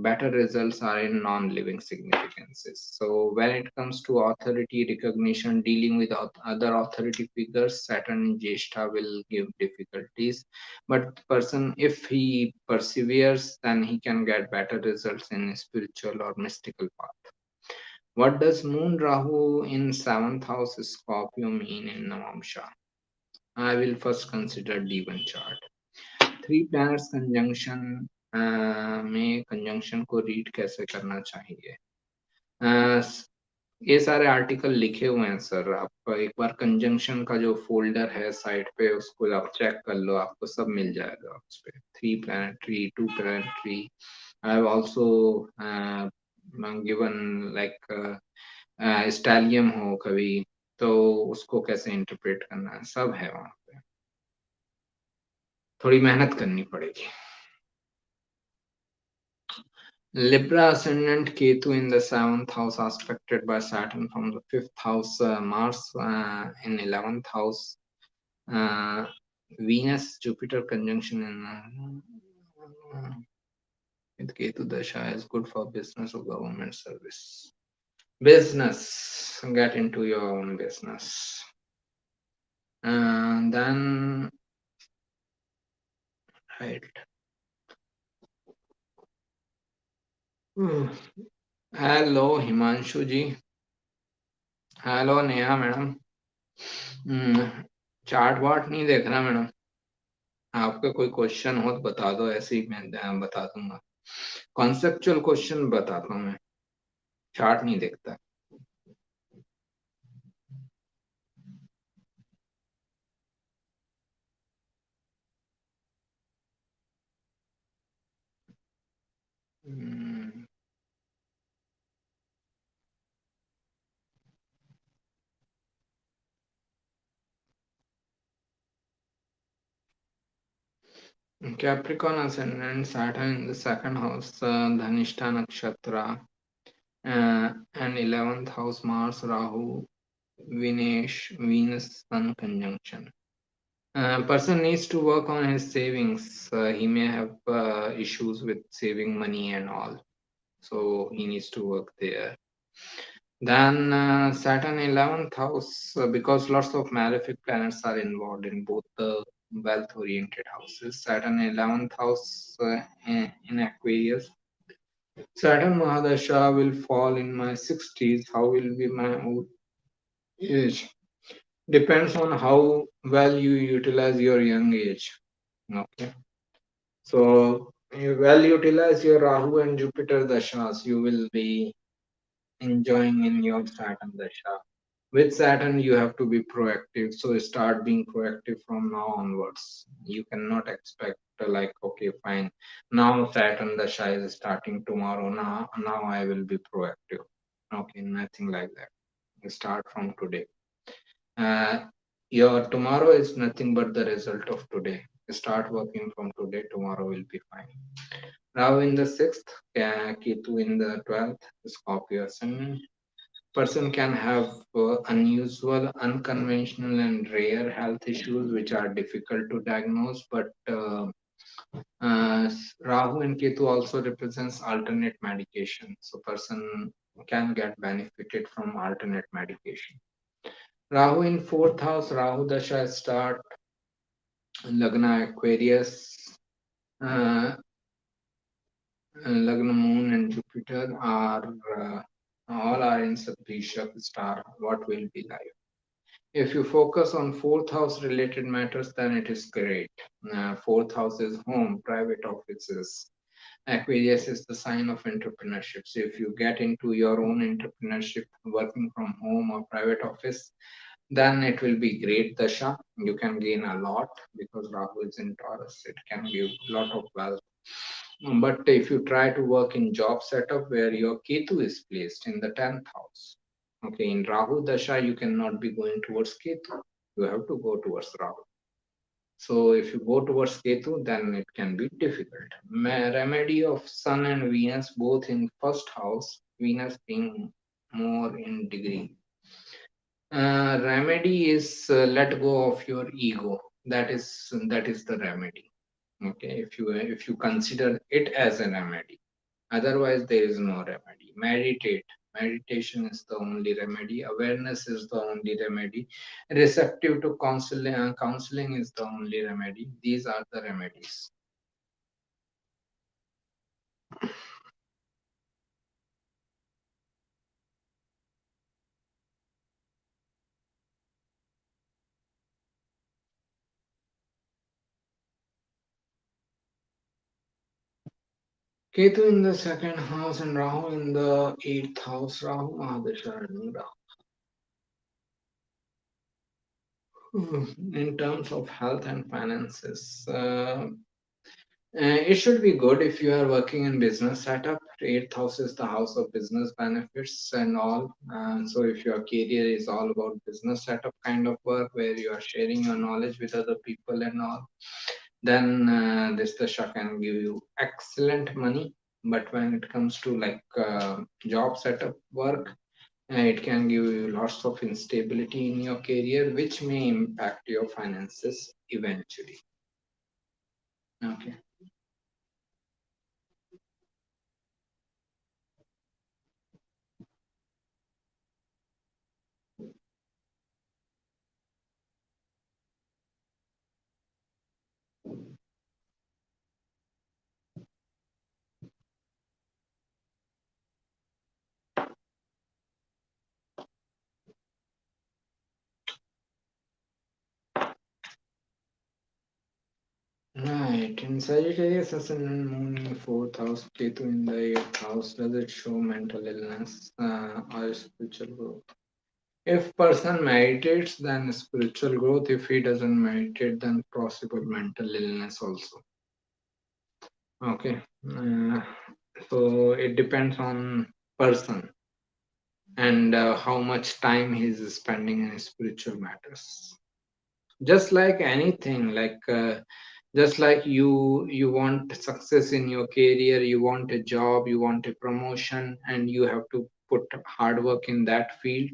better results are in non-living significances. So when it comes to authority recognition, dealing with other authority figures, Saturn in Jyeshtha will give difficulties. But person, if he perseveres, then he can get better results in spiritual or mystical path. What does Moon Rahu in seventh house Scorpio mean in Namamsha? I will first consider D1 chart. Three planets conjunction में conjunction को read कैसे करना चाहिए? ये सारे article लिखे हुए हैं सर. आप एक बार कंजंक्शन का जो फोल्डर है साइट पे उसको आप चेक कर लो, आपको सब मिल जाएगा उस पे. Three planetary, two planetary. I have also given like stellium हो कभी तो उसको कैसे इंटरप्रेट करना है, सब है वहां पे. थोड़ी मेहनत करनी पड़ेगी. Libra ascendant Ketu in the seventh house, aspected by Saturn from the fifth house, Mars in 11th house, uh, Venus Jupiter conjunction with Ketu Dasha is good for business or government service. Business, get into your own business. And then, right. Hello, Himanshu ji. Hello, Neha madam. Chart ward नहीं देख रहा madam. आपका कोई question हो तो बता दो, ऐसे ही मैं बता दूंगा। कॉन्सेप्चुअल क्वेश्चन बताता हूँ मैं, चार्ट नहीं देखता। Capricorn ascendant, Saturn in the second house, Dhanishta Nakshatra, and 11th house, Mars, Rahu, Venus, Sun conjunction. Person needs to work on his savings. He may have issues with saving money and all, so he needs to work there. Then Saturn 11th house, because lots of malefic planets are involved in both the wealth oriented houses. Saturn 11th house in Aquarius. Saturn Mahadasha will fall in my 60s. How will be my old age? Depends on how well you utilize your young age. Okay. So you well utilize your Rahu and Jupiter dashas, you will be enjoying in your Saturn dasha. With Saturn, you have to be proactive. So start being proactive from now onwards. You cannot expect like, okay, fine. Now Saturn dasha is starting tomorrow. Now I will be proactive. Okay, nothing like that. You start from today. Uh, your tomorrow is nothing but the result of today. Start working from today. Tomorrow will be fine. Rahu in the sixth, Ketu in the 12th, Scorpio ascendant. Person can have unusual, unconventional, and rare health issues which are difficult to diagnose. But Rahu and Ketu also represents alternate medication, so person can get benefited from alternate medication. Rahu in fourth house, Rahu Dasha start Lagna Aquarius. Uh, Lagna Moon and Jupiter are all are in Saprishak star. What will be life? If you focus on fourth house related matters, then it is great. Fourth house is home, private offices. Aquarius is the sign of entrepreneurship. So if you get into your own entrepreneurship, working from home or private office, then it will be great dasha. You can gain a lot because Rahu is in Taurus. It can give a lot of wealth. But if you try to work in job setup where your Ketu is placed in the 10th house, okay, in Rahu Dasha, you cannot be going towards Ketu. You have to go towards Rahu. So if you go towards Ketu, then it can be difficult. Remedy of Sun and Venus both in first house, Venus being more in degree. Remedy is let go of your ego. That is the remedy. Okay, if you consider it as a remedy, otherwise there is no remedy. Meditation is the only remedy. Awareness is the only remedy. Receptive to counseling is the only remedy. These are the remedies. Ketu in the second house and Rahu in the eighth house. Rahu Mahadasha. In terms of health and finances, it should be good if you are working in business setup. Eighth house is the house of business benefits and all. So if your career is all about business setup kind of work where you are sharing your knowledge with other people and all, then this dasha can give you excellent money. But when it comes to like job setup work, it can give you lots of instability in your career, which may impact your finances eventually. Okay. Right. In Sagittarius, ascendant moon in fourth house, Ketu in the eighth house. Does it show mental illness or spiritual growth? If person meditates, then spiritual growth. If he doesn't meditate, then possible mental illness also. Okay. So it depends on person and how much time he's spending in spiritual matters. Just like anything, just like you want success in your career, you want a job, you want a promotion, and you have to put hard work in that field.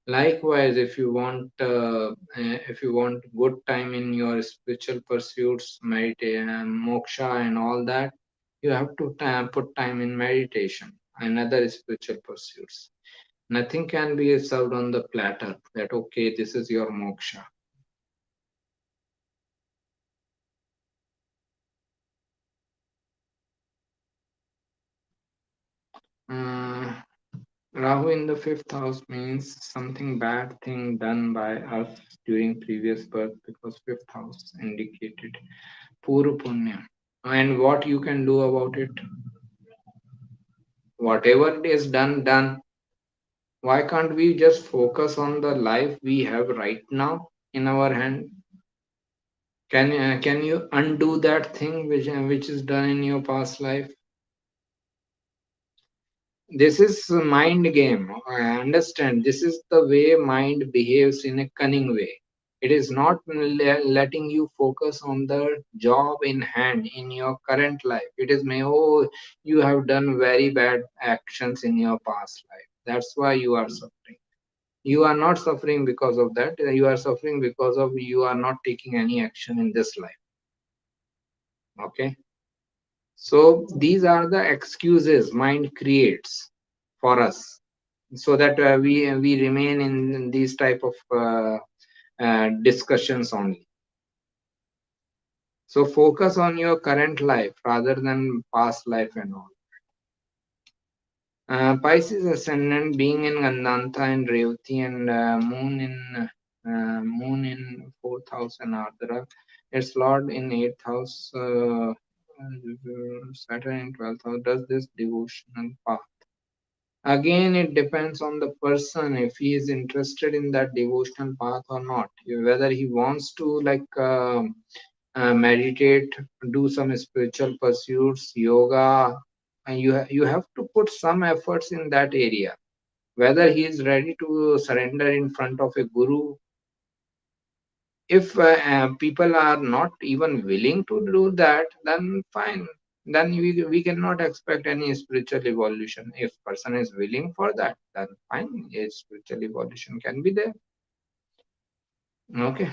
Likewise, if you want good time in your spiritual pursuits, meditation, moksha, and all that, you have to put time in meditation and other spiritual pursuits. Nothing can be served on the platter that okay, this is your moksha. Uh, Rahu in the fifth house means something bad thing done by us during previous birth because fifth house indicated puru punya. And what you can do about it? Whatever is done. Why can't we just focus on the life we have right now in our hand? Can you undo that thing which is done in your past life? This is a mind game. I understand, this is the way mind behaves in a cunning way. It is not letting you focus on the job in hand in your current life. It is may, oh, you have done very bad actions in your past life, that's why you are suffering. You are not suffering because of that, you are suffering because of you are not taking any action in this life. Okay. So these are the excuses mind creates for us, so that we remain in these type of discussions only. So focus on your current life rather than past life and all. Pisces ascendant being in Gandanta and Revati and moon in fourth house and Ardhara. Its Lord in eighth house. Saturn in 12th house. Does this devotional path? Again, it depends on the person if he is interested in that devotional path or not. Whether he wants to meditate, do some spiritual pursuits, yoga, and you have to put some efforts in that area. Whether he is ready to surrender in front of a guru, if people are not even willing to do that, then fine. Then we cannot expect any spiritual evolution. If person is willing for that, then fine, a spiritual evolution can be there. Okay.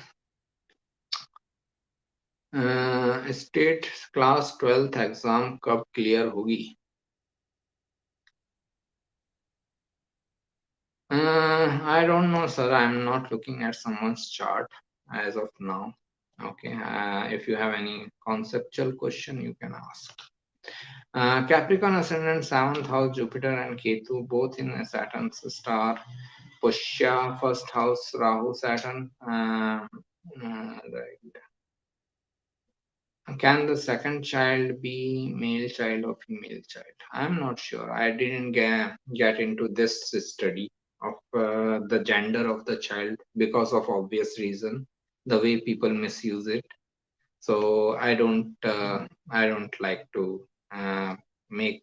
State class 12th exam कब clear होगी? I don't know, sir. I'm not looking at someone's chart as of now. Okay. If you have any conceptual question, you can ask. Capricorn ascendant, seventh house, Jupiter and Ketu, both in a Saturn's star. Pushya, first house, Rahu, Saturn. Right. Can the second child be male child or female child? I'm not sure. I didn't get into this study of the gender of the child because of obvious reason, the way people misuse it. So I don't like to make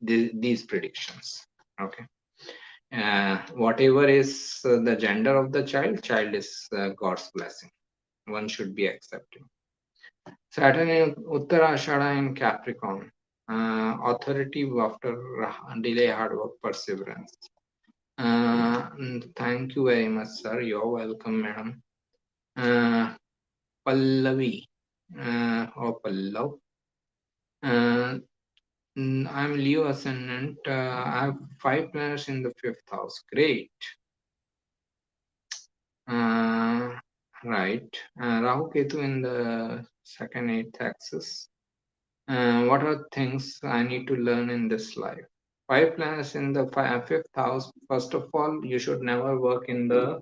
these predictions. Okay. Whatever is the gender of the child is God's blessing. One should be accepting. Saturn in Uttarashada in Capricorn. Authority after delay, hard work, perseverance. Thank you very much, sir. You're welcome, madam. Pallavi or Pallav. Uh, I'm Leo ascendant. I have 5 planets in the 5th house. Great. Right. Rahu Ketu in the second 8th axis. What are things I need to learn in this life? 5 planets in the 5th house. First of all, you should never work in the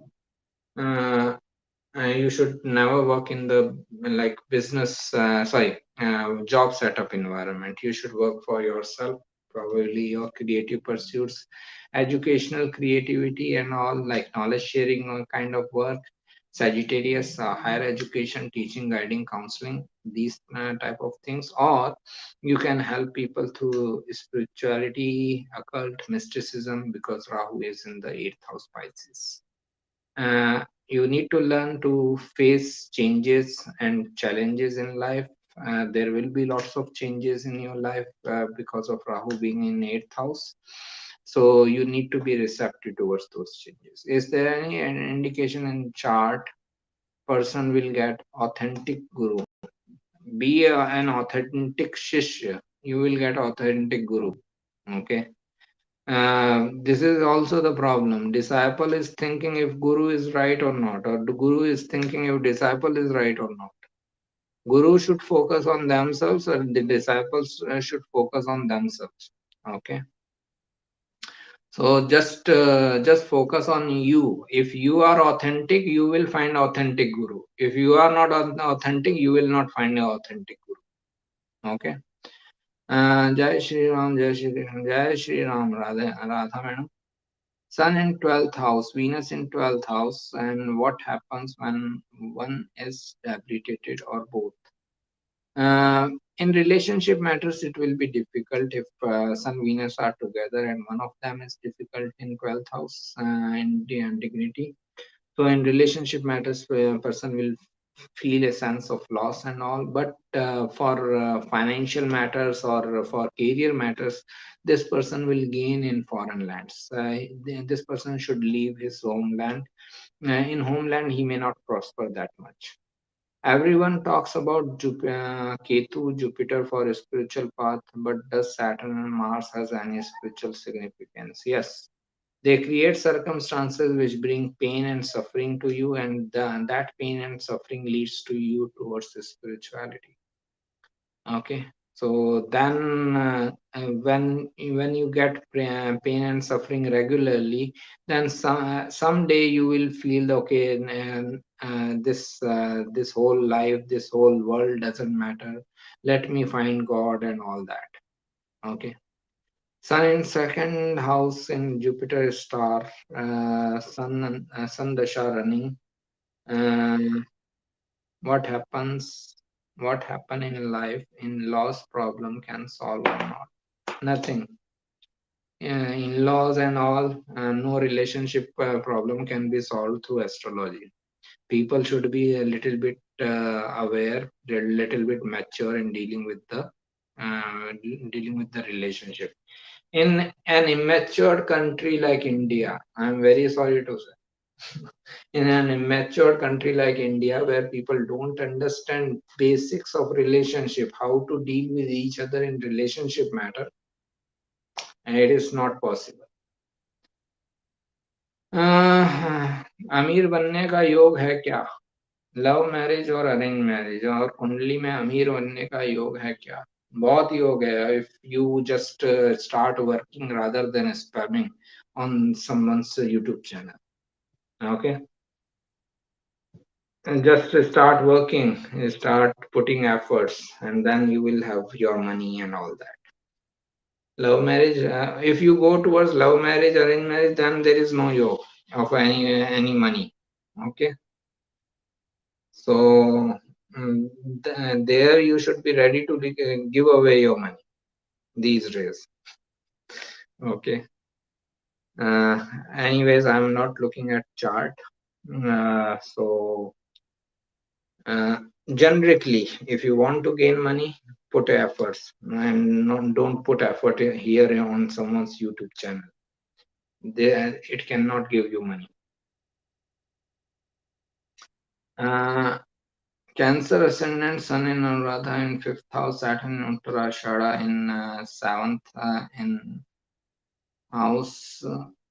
You should never work in the like business, job setup environment. You should work for yourself, probably your creative pursuits, educational creativity and all, like knowledge sharing kind of work. Sagittarius, higher education, teaching, guiding, counseling, these type of things. Or you can help people through spirituality, occult, mysticism, because Rahu is in the eighth house Pisces. You need to learn to face changes and challenges in life. There will be lots of changes in your life because of Rahu being in eighth house. So you need to be receptive towards those changes. Is there any an indication in chart person will get authentic guru? Be an authentic shishya. You will get authentic guru. Okay. This is also the problem. Disciple is thinking if guru is right or not, or the guru is thinking if disciple is right or not. Guru should focus on themselves, or the disciples should focus on themselves. Okay. So just focus on you. If you are authentic, you will find authentic guru. If you are not authentic, you will not find an authentic guru. Okay. Jai Shri Ram, Jai Shri Krishna, Jai Shri Ram, Radha Madam. Sun in 12th house, Venus in 12th house, and what happens when one is debilitated or both? In relationship matters, it will be difficult if Sun Venus are together and one of them is difficult in 12th house in dignity. So in relationship matters, a person will feel a sense of loss and all. But for financial matters or for career matters, this person will gain in foreign lands. This person should leave his homeland. In homeland, he may not prosper that much. Everyone talks about Ketu, Jupiter for a spiritual path, but does Saturn and Mars has any spiritual significance? Yes, they create circumstances which bring pain and suffering to you, and that pain and suffering leads to you towards the spirituality. Okay, so then when you get pain and suffering regularly, then someday you will feel that, okay, and this whole life, this whole world doesn't matter. Let me find God and all that. Okay. Sun in second house in Jupiter star, Sun Dasha running. Um, what happens? What happen in life? In laws problem can solve or not? Nothing. In laws and all, no relationship problem can be solved through astrology. People should be a little bit aware, a little bit mature in dealing with the relationship. In an immature country like India, I'm very sorry to say, in an immature country like India, where people don't understand basics of relationship, how to deal with each other in relationship matter, and it is not possible. अमीर बनने का योग है क्या? Love marriage और arrange marriage और कुंडली में अमीर बनने का योग है क्या? बहुत योग है. If you just start working rather than spamming on someone's YouTube channel. Okay. And just start working, start putting efforts, and then you will have your money and all that. Love marriage, if you go towards love marriage, arranged marriage, then there is no yoke of any money. Okay. So there you should be ready to give away your money these days. Okay. Anyways, I'm not looking at chart. So generically, if you want to gain money, put efforts, and don't put effort here on someone's YouTube channel. It cannot give you money. Cancer ascendant, Sun in Anuradha in fifth house, Saturn in Uttarashada in seventh in house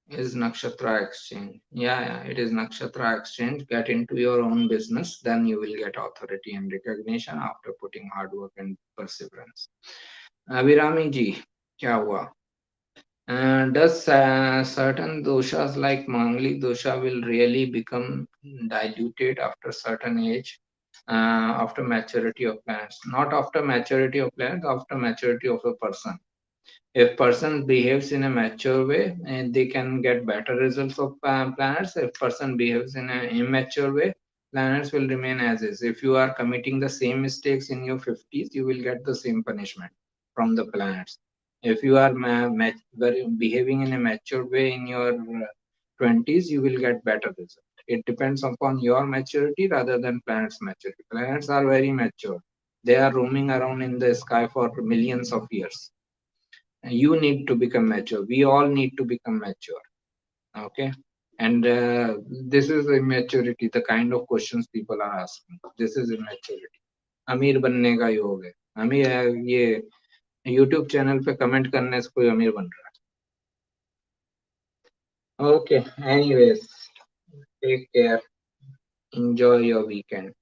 is Nakshatra exchange. Yeah, it is Nakshatra exchange. Get into your own business, then you will get authority and recognition after putting hard work and perseverance. Abhirami ji, क्या हुआ? Does certain doshas like Manglik dosha will really become diluted after certain age, after maturity of planets. Not after maturity of planets, after maturity of a person. If person behaves in a mature way, and they can get better results of planets. If person behaves in an immature way, planets will remain as is. If you are committing the same mistakes in your 50s, you will get the same punishment from the planets. If you are behaving in a mature way in your 20s, you will get better results. It depends upon your maturity rather than planets' maturity. Planets are very mature. They are roaming around in the sky for millions of years. You need to become mature. We all need to become mature. Okay. And this is immaturity, the kind of questions people are asking. This is immaturity. अमीर बनने का योग है. अमीर ये YouTube channel पे comment करने से कोई अमीर बन रहा है. Okay. Anyways, take care. Enjoy your weekend.